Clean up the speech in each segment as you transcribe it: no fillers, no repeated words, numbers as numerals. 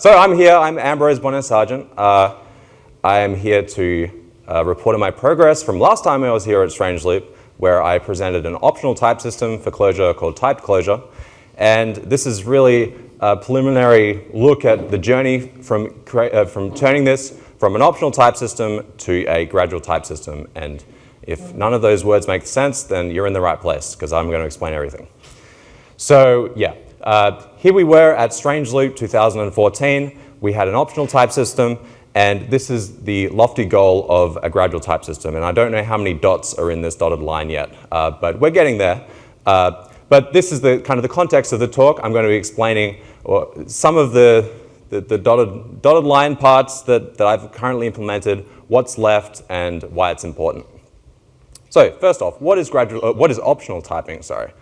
So I'm here, I'm Ambrose Bonnaire-Sergeant. I am here to report on my progress from last time I was here at Strange Loop, where I presented an optional type system for Clojure called Typed Clojure. And this is really a preliminary look at the journey from turning this from an optional type system to a gradual type system. And if none of those words make sense, then you're in the right place, because I'm going to explain everything. So yeah, here we were at Strange Loop 2014. We had an optional type system, and this is the lofty goal of a gradual type system. And I don't know how many dots are in this dotted line yet, but we're getting there. But this is the kind of the context of the talk. I'm going to be explaining some of the dotted line parts that I've currently implemented, what's left, and why it's important. So first off, what is optional typing? Sorry.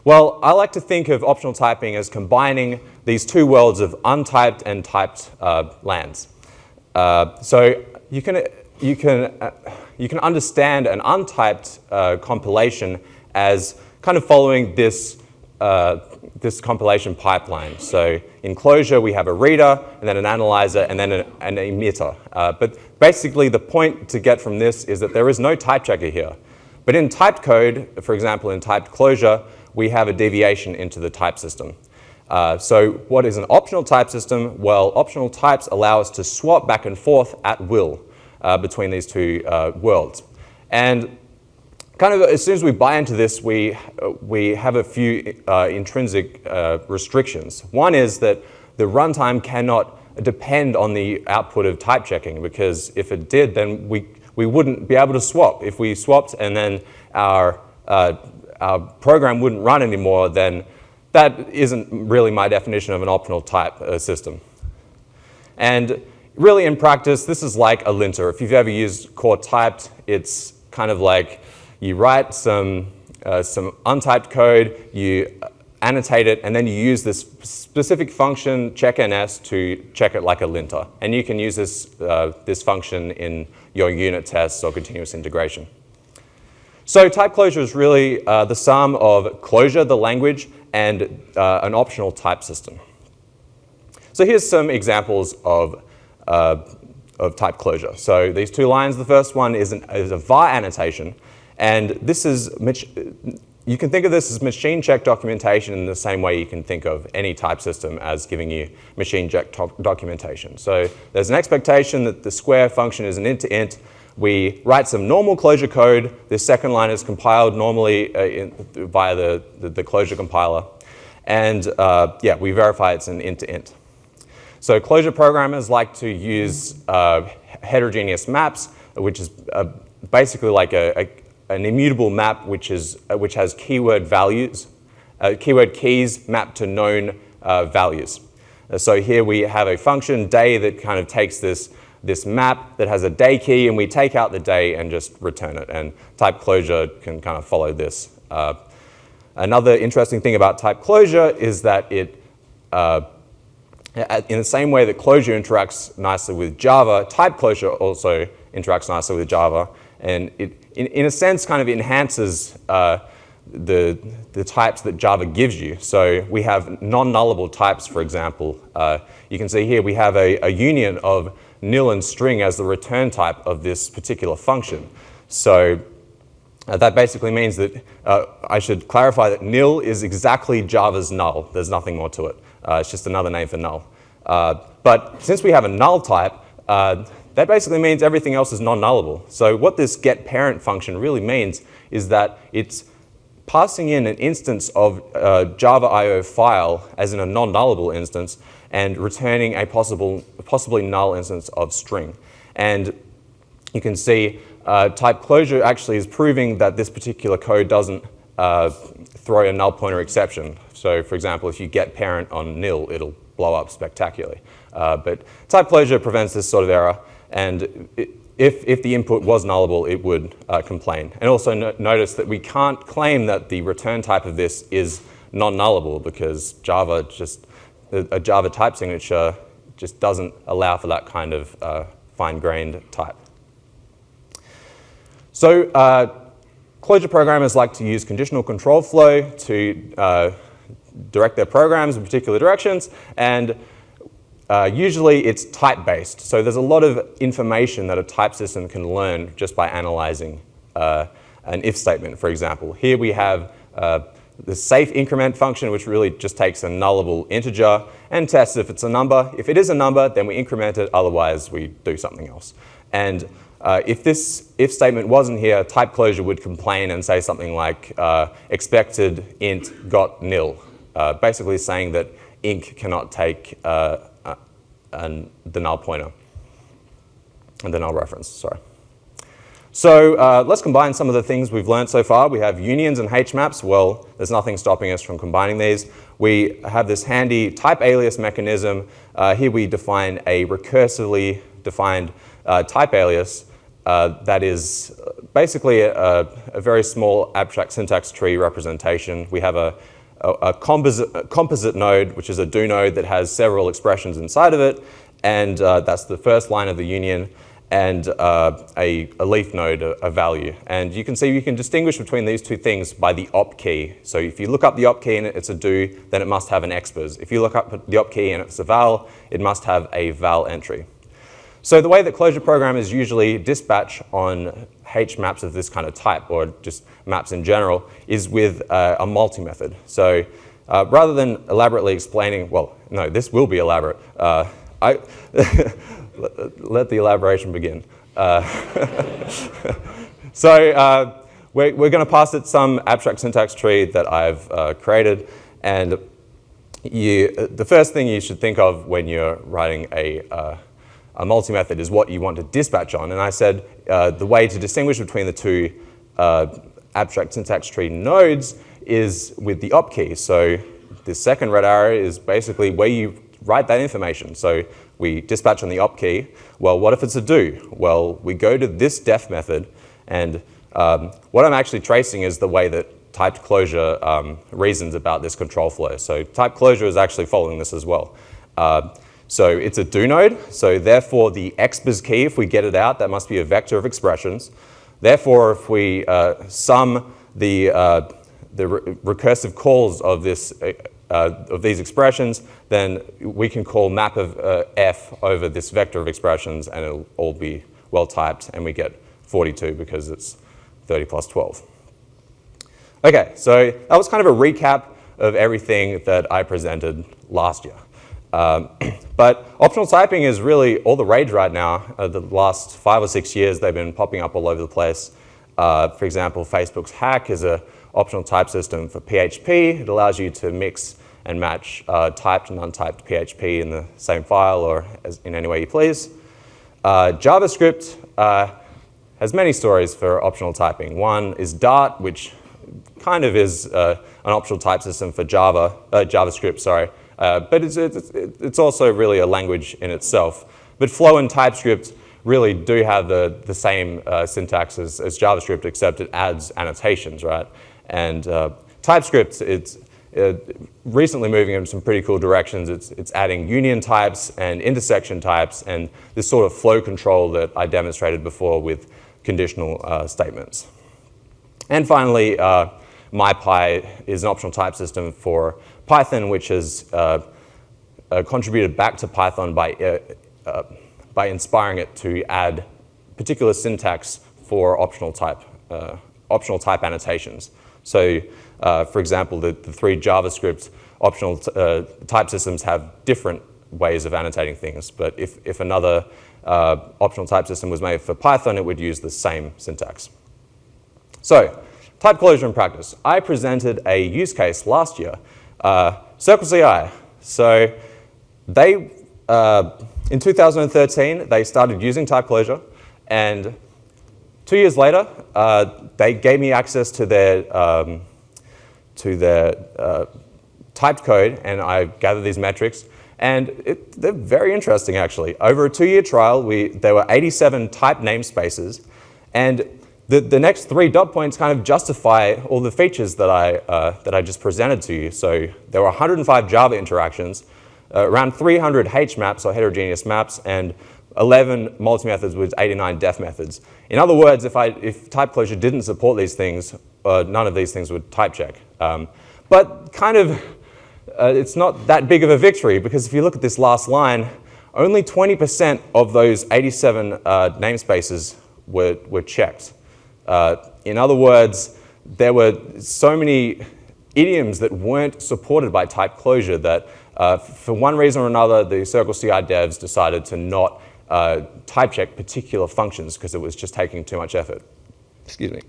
Well, I like to think of optional typing as combining these two worlds of untyped and typed lands. So you can understand an untyped compilation as kind of following this compilation pipeline. So in Clojure, we have a reader, and then an analyzer, and then an emitter. But basically, the point to get from this is that there is no type checker here. But in typed code, for example, in Typed Clojure, we have a deviation into the type system. So what is an optional type system? Well, optional types allow us to swap back and forth at will between these two worlds. And kind of as soon as we buy into this, we have a few intrinsic restrictions. One is that the runtime cannot depend on the output of type checking, because if it did, then we wouldn't be able to swap. If we swapped and then our program wouldn't run anymore, then that isn't really my definition of an optional type system. And really in practice, this is like a linter. If you've ever used core typed, it's kind of like you write some untyped code, you annotate it, and then you use this specific function, checkNS, to check it like a linter. And you can use this function in your unit tests or continuous integration. So Typed Clojure is really the sum of Clojure, the language, and an optional type system. So here's some examples of Typed Clojure. So these two lines, the first one is a var annotation, and this is, you can think of this as machine check documentation in the same way you can think of any type system as giving you machine check documentation. So there's an expectation that the square function is an int to int. We write some normal Clojure code. This second line is compiled normally via the Clojure compiler. And yeah, we verify it's an int to int. So Clojure programmers like to use heterogeneous maps, which is basically like an immutable map which has keyword values, keyword keys mapped to known values. So here we have a function day that kind of takes this map that has a day key, and we take out the day and just return it. And Typed Clojure can kind of follow this. Another interesting thing about Typed Clojure is that it, in the same way that Clojure interacts nicely with Java, Typed Clojure also interacts nicely with Java. And it, in a sense, kind of enhances the types that Java gives you. So we have non-nullable types, for example. You can see here we have a union of nil and string as the return type of this particular function. So that basically means that I should clarify that nil is exactly Java's null. There's nothing more to it. It's just another name for null. But since we have a null type, that basically means everything else is non-nullable. So what this getParent function really means is that it's passing in an instance of Java IO file as in a non-nullable instance, and returning a possibly null instance of string. And you can see Typed Clojure actually is proving that this particular code doesn't throw a null pointer exception. So for example, if you get parent on nil, it'll blow up spectacularly. But Typed Clojure prevents this sort of error, and if the input was nullable, it would complain. And also notice that we can't claim that the return type of this is non-nullable, because Java a Java type signature just doesn't allow for that kind of fine-grained type. So Clojure programmers like to use conditional control flow to direct their programs in particular directions, and Usually it's type-based, so there's a lot of information that a type system can learn just by analyzing an if statement, for example. Here we have the safe increment function, which really just takes a nullable integer and tests if it's a number. If it is a number, then we increment it, otherwise we do something else. And if this if statement wasn't here, Typed Clojure would complain and say something like expected int got nil, basically saying that inc cannot take the null pointer, and the null reference, sorry. So let's combine some of the things we've learned so far. We have unions and H-maps. Well, there's nothing stopping us from combining these. We have this handy type alias mechanism. Here we define a recursively defined type alias that is basically a very small abstract syntax tree representation. We have a composite node, which is a do node that has several expressions inside of it, and that's the first line of the union, and a leaf node, a value. And you can see you can distinguish between these two things by the op key. So if you look up the op key and it's a do, then it must have an expers. If you look up the op key and it's a val, it must have a val entry. So the way that Clojure programs usually dispatch on H maps of this kind of type, or just maps in general, is with a multi-method. So rather than elaborately explaining, well, no, this will be elaborate. Let the elaboration begin. So we're going to pass it some abstract syntax tree that I've created, and the first thing you should think of when you're writing a multi-method is what you want to dispatch on. And I said the way to distinguish between the two abstract syntax tree nodes is with the op key. So the second red arrow is basically where you write that information. So we dispatch on the op key. Well, what if it's a do? Well, we go to this def method, and what I'm actually tracing is the way that Typed Clojure reasons about this control flow. So Typed Clojure is actually following this as well. So it's a do node, so therefore the expers key, if we get it out, that must be a vector of expressions. Therefore, if we sum the recursive calls of these expressions, then we can call map of f over this vector of expressions, and it'll all be well typed, and we get 42 because it's 30 plus 12. Okay, so that was kind of a recap of everything that I presented last year. But optional typing is really all the rage right now. The last 5 or 6 years, they've been popping up all over the place. For example, Facebook's Hack is an optional type system for PHP. It allows you to mix and match typed and untyped PHP in the same file or in any way you please. JavaScript has many stories for optional typing. One is Dart, which kind of is an optional type system for JavaScript, sorry. But it's also really a language in itself. But Flow and TypeScript really do have the same syntax as JavaScript, except it adds annotations, right? And TypeScript, it's recently moving in some pretty cool directions. It's adding union types and intersection types and this sort of flow control that I demonstrated before with conditional statements. And finally, MyPy is an optional type system for Python, which has contributed back to Python by inspiring it to add particular syntax for optional type annotations. So, for example, the 3 JavaScript optional type systems have different ways of annotating things, but if another optional type system was made for Python, it would use the same syntax. So, Typed Clojure in practice. I presented a use case last year, Circle CI. So they, in 2013, they started using Typed Clojure, and 2 years later, they gave me access to their typed code, and I gathered these metrics, and they're very interesting actually. Over a 2-year trial, there were 87 typed namespaces, and the next 3 dot points kind of justify all the features that I just presented to you. So there were 105 Java interactions, around 300 H maps or heterogeneous maps, and 11 multi-methods with 89 def methods. In other words, if Typed Clojure didn't support these things, none of these things would type check. But kind of, it's not that big of a victory, because if you look at this last line, only 20% of those 87 namespaces were checked. In other words, there were so many idioms that weren't supported by Typed Clojure that for one reason or another, the CircleCI devs decided to not type check particular functions because it was just taking too much effort. Excuse me.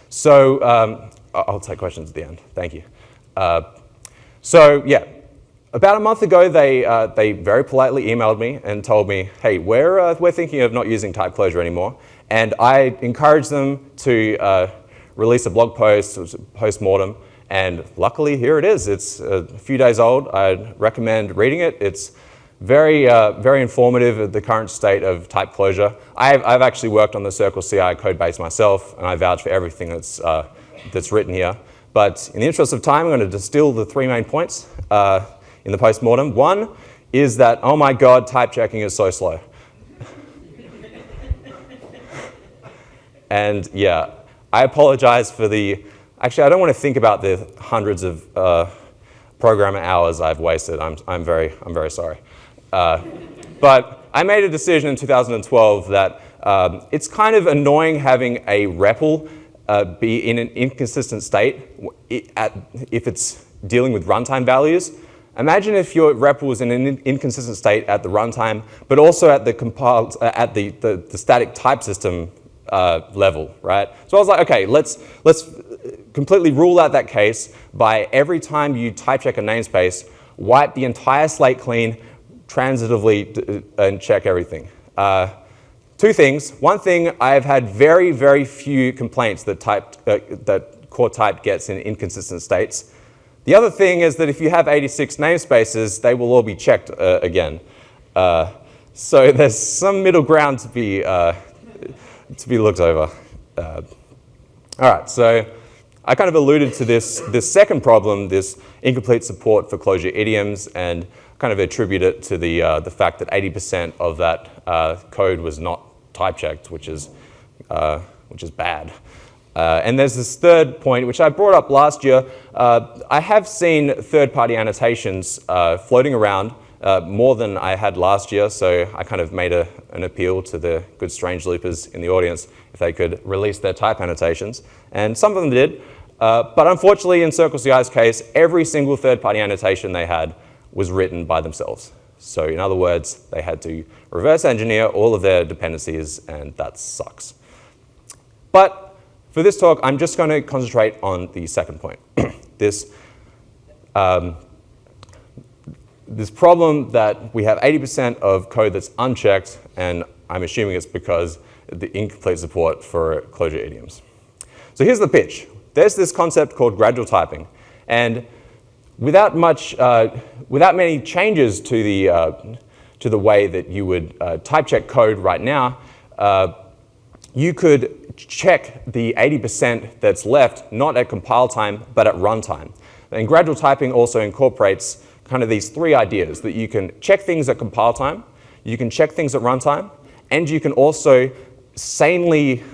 So I'll take questions at the end. Thank you. So yeah, about a month ago, they very politely emailed me and told me, hey, we're thinking of not using Typed Clojure anymore. And I encouraged them to release a blog post, post-mortem, and luckily here it is. It's a few days old. I'd recommend reading it. It's very, very informative of the current state of Typed Clojure. I've actually worked on the CircleCI code base myself, and I vouch for everything that's written here. But in the interest of time, I'm going to distill the three main points in the post-mortem. One is that, oh my God, type checking is so slow. And yeah, I apologize for actually, I don't want to think about the hundreds of programmer hours I've wasted. I'm very sorry. But I made a decision in 2012 that it's kind of annoying having a REPL be in an inconsistent state if it's dealing with runtime values. Imagine if your REPL was in an inconsistent state at the runtime, but also at the compiled at the static type system level, right? So I was like, okay, let's completely rule out that case by every time you type check a namespace, wipe the entire slate clean, transitively and check everything. Two things. One thing, I've had very, very few complaints that core type gets in inconsistent states. The other thing is that if you have 86 namespaces, they will all be checked again. So there's some middle ground to be looked over. All right, so I kind of alluded to this second problem, this incomplete support for Clojure idioms, and kind of attribute it to the fact that 80% of that code was not type checked, which is bad. And there's this third point, which I brought up last year. I have seen third-party annotations floating around more than I had last year, so I kind of made an appeal to the good strange loopers in the audience if they could release their type annotations, and some of them did. But unfortunately, in CircleCI's case, every single third-party annotation they had was written by themselves. So in other words, they had to reverse engineer all of their dependencies, and that sucks. But for this talk, I'm just going to concentrate on the second point. This problem that we have 80% of code that's unchecked, and I'm assuming it's because of the incomplete support for Clojure idioms. So here's the pitch. There's this concept called gradual typing, and without many changes to the way that you would type check code right now, you could check the 80% that's left, not at compile time, but at runtime. And gradual typing also incorporates kind of these three ideas, that you can check things at compile time, you can check things at runtime, and you can also sanely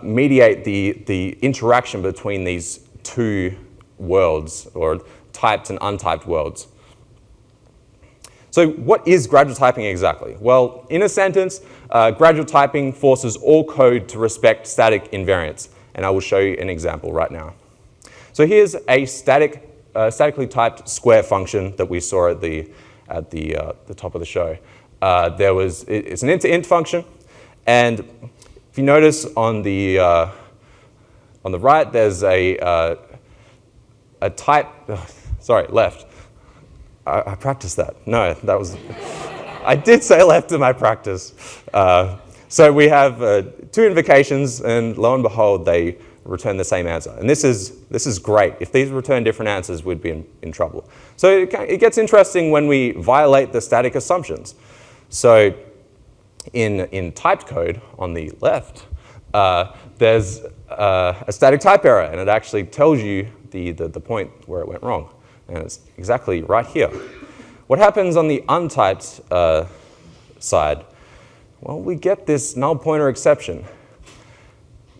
mediate the interaction between these two worlds, or typed and untyped worlds. So what is gradual typing exactly? Well, in a sentence, gradual typing forces all code to respect static invariants, and I will show you an example right now. So here's a statically typed square function that we saw at the top of the show. It's an int-to-int function, and if you notice on the right, there's a type. Sorry, left. I practiced that. No, that was. I did say left in my practice. So we have two invocations, and lo and behold, they return the same answer. And this is great. If these return different answers, we'd be in trouble. So it gets interesting when we violate the static assumptions. So in typed code on the left, there's a static type error, and it actually tells you the point where it went wrong. And it's exactly right here. What happens on the untyped side? Well, we get this null pointer exception.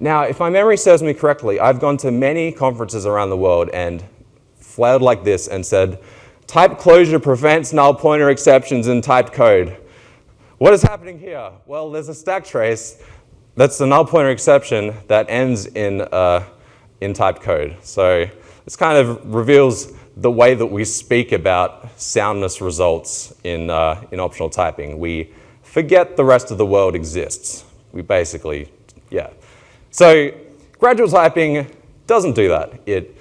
Now, if my memory serves me correctly, I've gone to many conferences around the world and flailed like this and said, Typed Clojure prevents null pointer exceptions in typed code. What is happening here? Well, there's a stack trace that's the null pointer exception that ends in typed code. So this kind of reveals the way that we speak about soundness results in optional typing. We forget the rest of the world exists. We basically, yeah. So gradual typing doesn't do that. It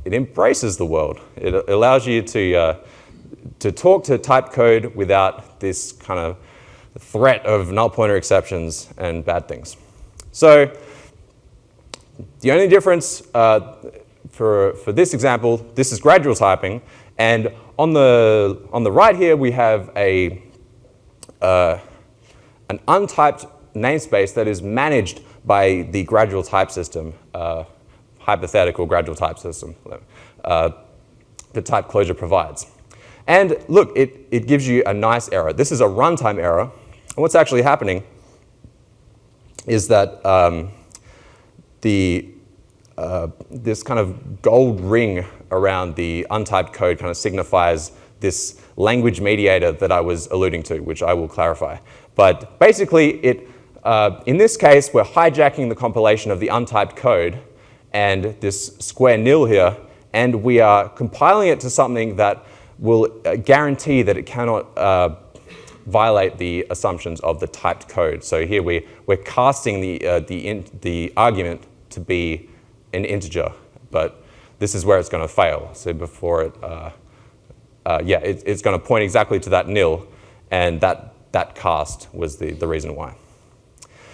embraces the world. It allows you to talk to typed code without this kind of threat of null pointer exceptions and bad things. So the only difference for this example, this is gradual typing, and on the right here we have an untyped namespace that is managed by the gradual type system, hypothetical gradual type system that Typed Clojure provides. And look, it gives you a nice error. This is a runtime error. And what's actually happening is that this kind of gold ring around the untyped code kind of signifies this language mediator that I was alluding to, which I will clarify. But basically, in this case, we're hijacking the compilation of the untyped code and this square nil here, and we are compiling it to something that will guarantee that it cannot violate the assumptions of the typed code. So here we're casting the argument to be an integer, but this is where it's going to fail. So before it, it's going to point exactly to that nil, and that cast was the reason why.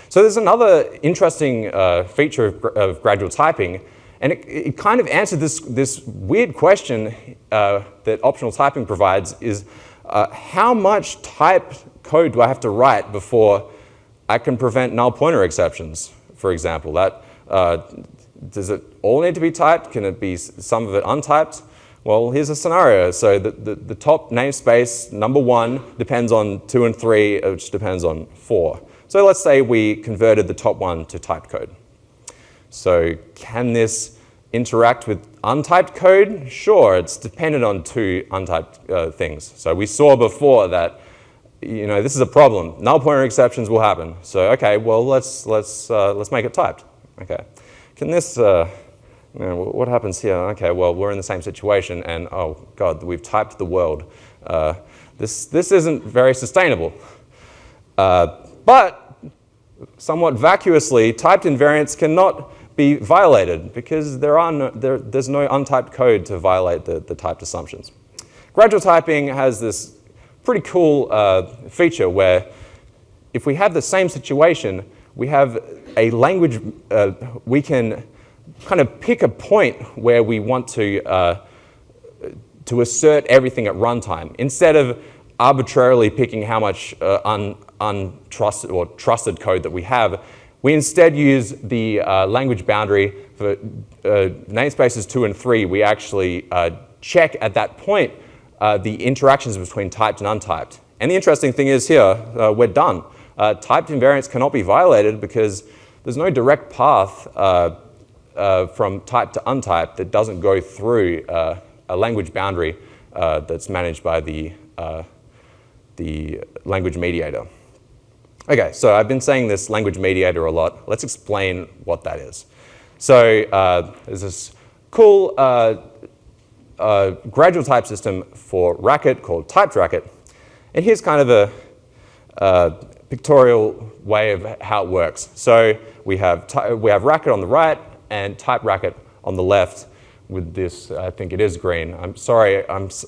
So there's another interesting feature of gradual typing, and it kind of answered this weird question that optional typing provides is how much typed code do I have to write before I can prevent null pointer exceptions, for example? Does it all need to be typed? Can it be some of it untyped? Well, here's a scenario. So the top namespace, number 1, depends on 2 and 3, which depends on 4. So let's say we converted the top one to typed code. So can this interact with untyped code? Sure, it's dependent on 2 untyped things. So we saw before that, this is a problem. Null pointer exceptions will happen. So okay, well let's make it typed. Okay, can this? What happens here? Okay, well we're in the same situation, and oh god, we've typed the world. This isn't very sustainable. But somewhat vacuously, typed invariants cannot be violated because there's no untyped code to violate the typed assumptions. Gradual typing has this pretty cool feature where if we have the same situation, we have a language, we can kind of pick a point where we want to assert everything at runtime instead of arbitrarily picking how much untrusted or trusted code that we have. We instead use the language boundary for namespaces 2 and 3. We actually check at that point the interactions between typed and untyped. And the interesting thing is here, we're done. Typed invariants cannot be violated because there's no direct path from typed to untyped that doesn't go through a language boundary that's managed by the language mediator. Okay, so I've been saying this language mediator a lot. Let's explain what that is. So there's this cool gradual type system for Racket called Typed Racket. And here's kind of a pictorial way of how it works. So we have Racket on the right and Typed Racket on the left with this, I think it is green. I'm sorry,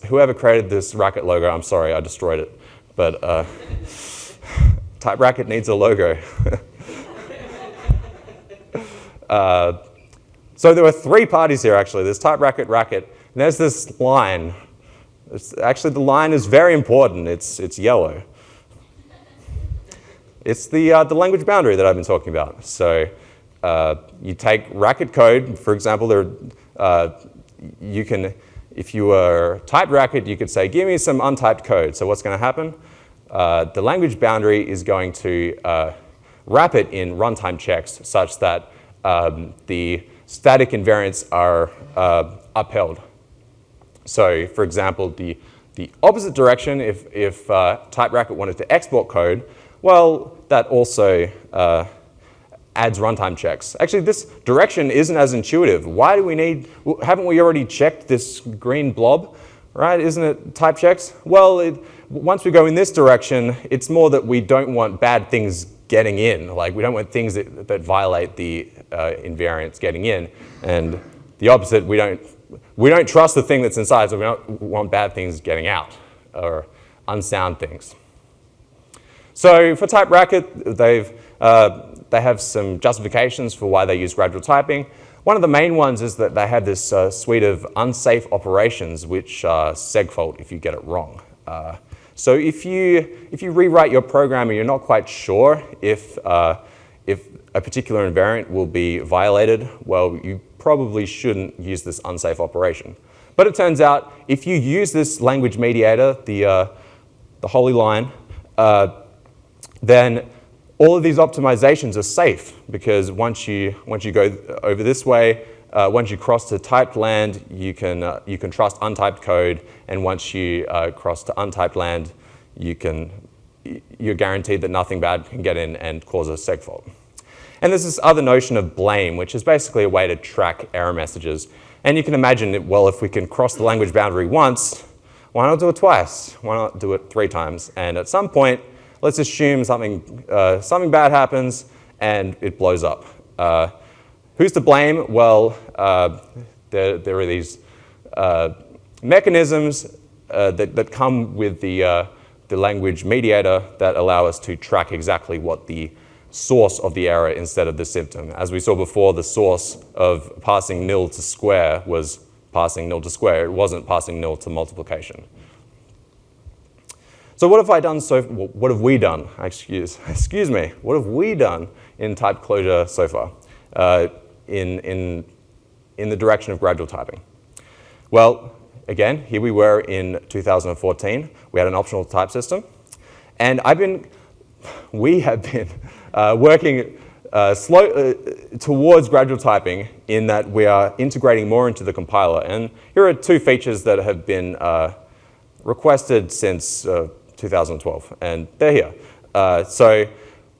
whoever created this Racket logo, I'm sorry, I destroyed it. But Typed Racket needs a logo. So there were 3 parties here actually. There's Typed Racket, Racket, and there's this line. Actually, the line is very important. It's yellow. It's the language boundary that I've been talking about. So you take Racket code, for example, you can, if you were typed Racket, you could say, give me some untyped code. So what's going to happen? The language boundary is going to wrap it in runtime checks such that the static invariants are upheld. So for example, the opposite direction, if Typed Racket wanted to export code, well, that also adds runtime checks. Actually, this direction isn't as intuitive. Why do we need, haven't we already checked this green blob, right? Isn't it type checks? Well, once we go in this direction, it's more that we don't want bad things getting in. Like, we don't want things that violate the invariants getting in. And the opposite, we don't trust the thing that's inside, so we don't want bad things getting out, or unsound things. So for Typed Racket, they have some justifications for why they use gradual typing. One of the main ones is that they have this suite of unsafe operations which segfault if you get it wrong. So if you rewrite your program and you're not quite sure if a particular invariant will be violated, well, you probably shouldn't use this unsafe operation. But it turns out if you use this language mediator, the holy line, then all of these optimizations are safe, because once you go over this way, once you cross to typed land, you can trust untyped code, and once you cross to untyped land, you're guaranteed that nothing bad can get in and cause a segfault. And there's this other notion of blame, which is basically a way to track error messages. And you can imagine that, well, if we can cross the language boundary once, why not do it twice? Why not do it 3 times? And at some point, let's assume something bad happens and it blows up. Who's to blame? Well, there are these mechanisms that come with the language mediator that allow us to track exactly what the source of the error instead of the symptom. As we saw before, the source of passing nil to square was passing nil to square. It wasn't passing nil to multiplication. So what have I done what have we done? Excuse me. What have we done in Typed Clojure so far in the direction of gradual typing? Well, again, here we were in 2014. We had an optional type system, and we have been working towards gradual typing in that we are integrating more into the compiler. And here are 2 features that have been requested since 2012, and they're here. So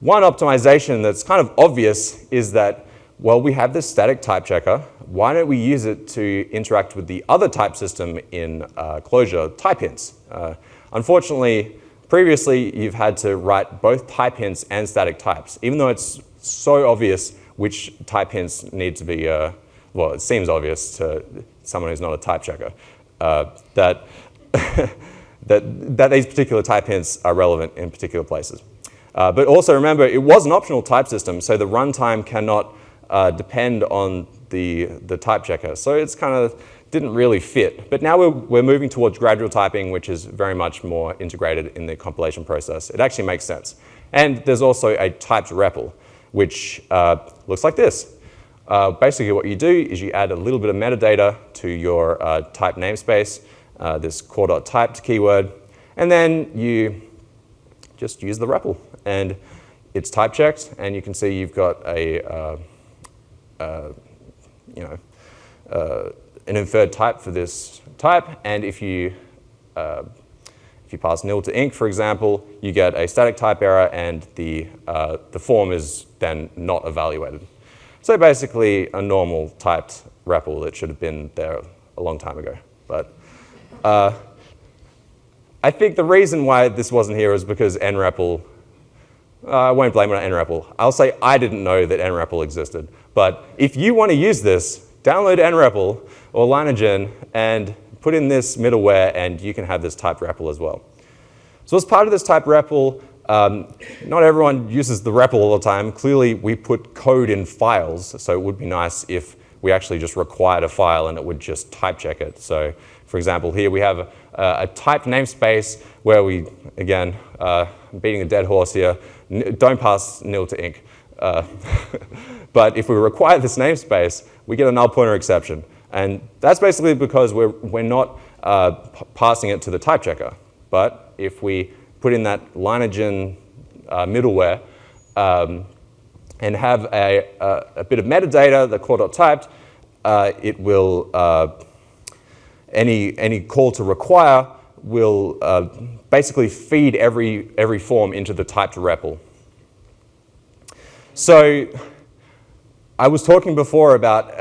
one optimization that's kind of obvious is that, well, we have this static type checker. Why don't we use it to interact with the other type system in Clojure, type hints? Unfortunately, previously you've had to write both type hints and static types, even though it's so obvious which type hints need to be, well, it seems obvious to someone who's not a type checker, that these particular type hints are relevant in particular places. But also remember, it was an optional type system, so the runtime cannot depend on the type checker. So it's kind of didn't really fit. But now we're moving towards gradual typing, which is very much more integrated in the compilation process. It actually makes sense. And there's also a typed REPL, which looks like this. Basically what you do is you add a little bit of metadata to your type namespace, this core.typed keyword, and then you just use the REPL. And it's type checked, and you can see you've got an inferred type for this type, and if you pass nil to inc, for example, you get a static type error, and the form is then not evaluated. So basically a normal typed REPL that should have been there a long time ago. But I think the reason why this wasn't here is because nREPL, I won't blame it on nREPL. I'll say I didn't know that nREPL existed. But if you want to use this, download nREPL or Lineagen and put in this middleware, and you can have this typed REPL as well. So as part of this typed REPL, not everyone uses the REPL all the time. Clearly, we put code in files, so it would be nice if we actually just required a file and it would just type check it. So for example, here we have a typed namespace where we, again, beating a dead horse here, don't pass nil to inc. But if we require this namespace, we get a null pointer exception. And that's basically because we're not passing it to the type checker. But if we put in that Lineagen middleware and have a bit of metadata, the core.typed, it will any call to require will basically feed every form into the typed REPL. So I was talking before about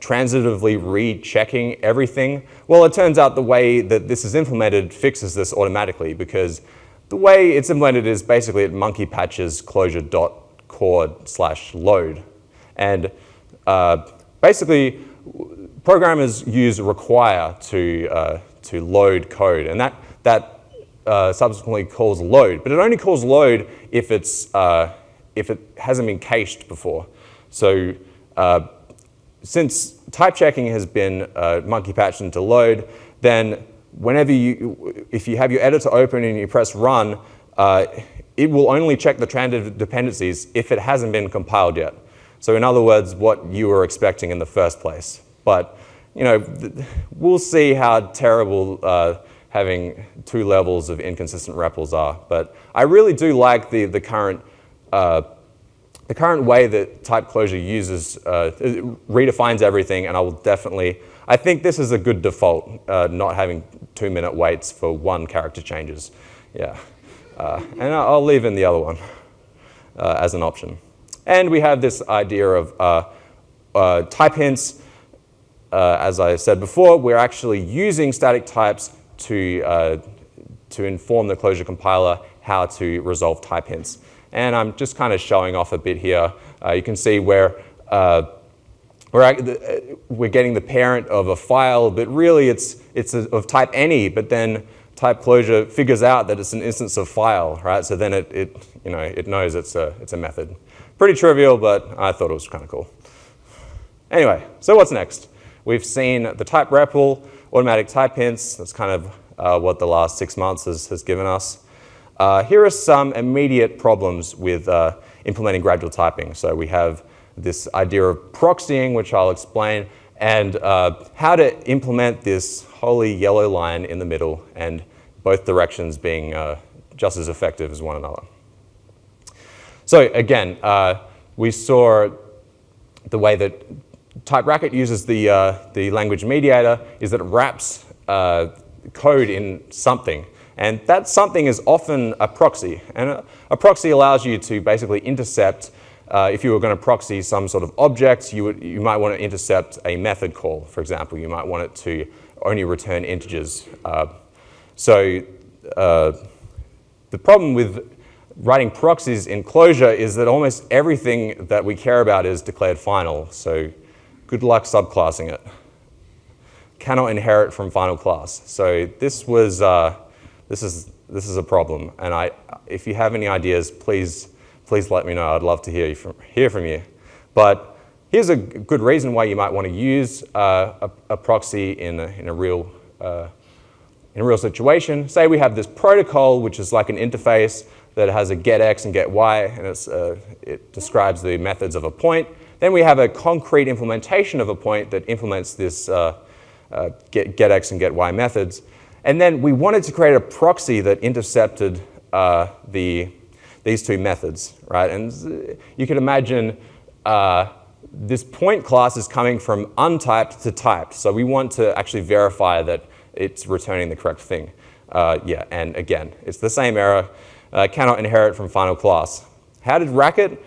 transitively rechecking everything. Well, it turns out the way that this is implemented fixes this automatically, because the way it's implemented is basically it monkey patches clojure.cord/load. And basically, programmers use require to load code, and that subsequently calls load. But it only calls load if it hasn't been cached before. So since type checking has been monkey patched into load, then if you have your editor open and you press run, it will only check the transitive dependencies if it hasn't been compiled yet. So in other words, what you were expecting in the first place. But we'll see how terrible having two levels of inconsistent REPLs are. But I really do like the current way that Typed Clojure uses, redefines everything, and I think this is a good default, not having 2-minute waits for one character changes. Yeah, and I'll leave in the other one as an option. And we have this idea of type hints. As I said before, we're actually using static types to inform the Clojure compiler how to resolve type hints. And I'm just kind of showing off a bit here. You can see where we're getting the parent of a file, but really it's of type any, but then Typed Clojure figures out that it's an instance of file, right? So then it knows it's a method. Pretty trivial, but I thought it was kind of cool. Anyway, so what's next? We've seen the type REPL, automatic type hints. That's kind of what the last 6 months has given us. Here are some immediate problems with implementing gradual typing. So we have this idea of proxying, which I'll explain, and how to implement this holy yellow line in the middle, and both directions being just as effective as one another. So again, we saw the way that Racket uses the language mediator is that it wraps code in something. And that something is often a proxy. And a proxy allows you to basically intercept, if you were going to proxy some sort of object, you might want to intercept a method call, for example. You might want it to only return integers. So the problem with writing proxies in Clojure is that almost everything that we care about is declared final. So good luck subclassing it. Cannot inherit from final class. So this is a problem. And if you have any ideas, please let me know. I'd love to hear from you. But here's a good reason why you might want to use a proxy in a real situation. Say we have this protocol, which is like an interface that has a getX and getY, and it describes the methods of a point. Then we have a concrete implementation of a point that implements this getX and getY methods. And then we wanted to create a proxy that intercepted these two methods, right? And you can imagine this point class is coming from untyped to typed. So we want to actually verify that it's returning the correct thing. Yeah, and again, it's the same error. Cannot inherit from final class. How did Racket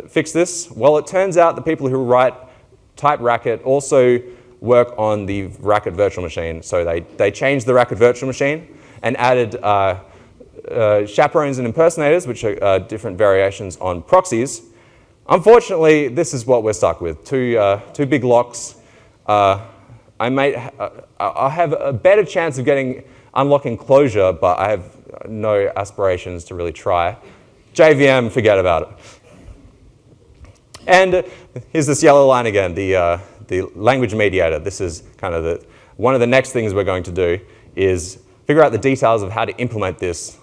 fix this? Well, it turns out the people who write type Racket also work on the Racket virtual machine. So they changed the Racket virtual machine and added chaperones and impersonators, which are different variations on proxies. Unfortunately, this is what we're stuck with, two big locks. I'll have a better chance of unlocking Clojure, but I have no aspirations to really try. JVM, forget about it. And here's this yellow line again, the language mediator. This is kind of one of the next things we're going to do is figure out the details of how to implement this.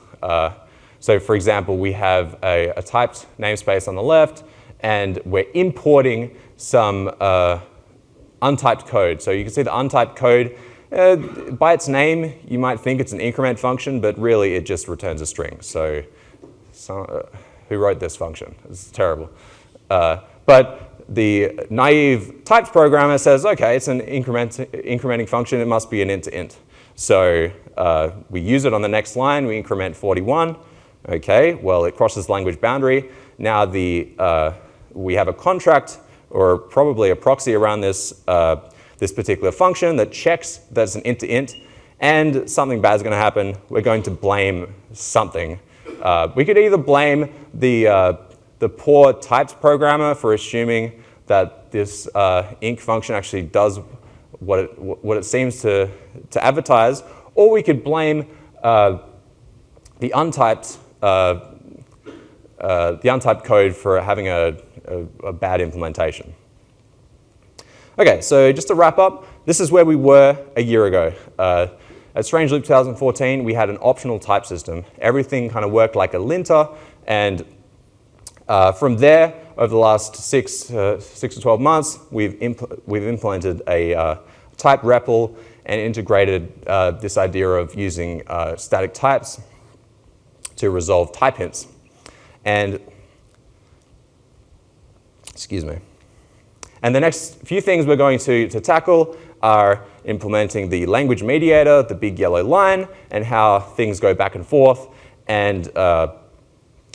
So for example, we have a typed namespace on the left, and we're importing some untyped code. So you can see the untyped code. By its name, you might think it's an increment function, but really it just returns a string. So who wrote this function? It's terrible. But the naive typed programmer says, okay, it's an incrementing function, it must be an int to int. So we use it on the next line, we increment 41. Okay, well, it crosses the language boundary. Now we have a contract, or probably a proxy around this, this particular function that checks that it's an int to int, and something bad is going to happen. We're going to blame something. We could either blame the poor typed programmer for assuming that this inc function actually does what it seems to advertise, or we could blame the untyped code for having a bad implementation. Okay, so just to wrap up, this is where we were a year ago. At Strange Loop 2014, we had an optional type system. Everything kind of worked like a linter, and from there, over the last 6 to 12 months, we've implemented a type REPL and integrated this idea of using static types to resolve type hints. And, excuse me. And the next few things we're going to tackle are implementing the language mediator, the big yellow line, and how things go back and forth, and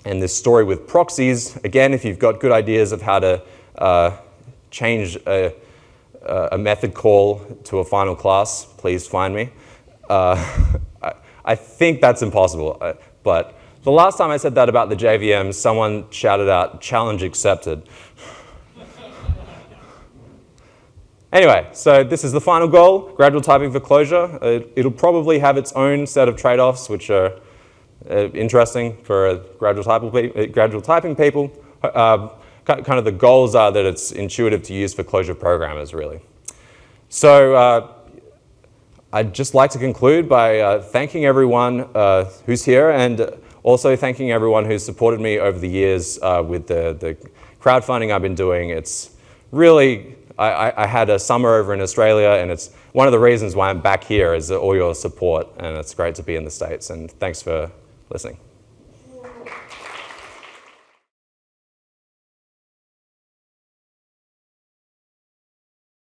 this story with proxies. Again, if you've got good ideas of how to change a method call to a final class, please find me. I think that's impossible, but the last time I said that about the JVM, someone shouted out, "Challenge accepted." Anyway, so this is the final goal, gradual typing for Clojure. It'll probably have its own set of trade-offs, which are interesting for gradual typing people. Kind of the goals are that it's intuitive to use for Clojure programmers, really. So I'd just like to conclude by thanking everyone who's here, and also thanking everyone who's supported me over the years with the crowdfunding I've been doing. It's really, I had a summer over in Australia, and it's one of the reasons why I'm back here is all your support, and it's great to be in the States, and thanks for listening.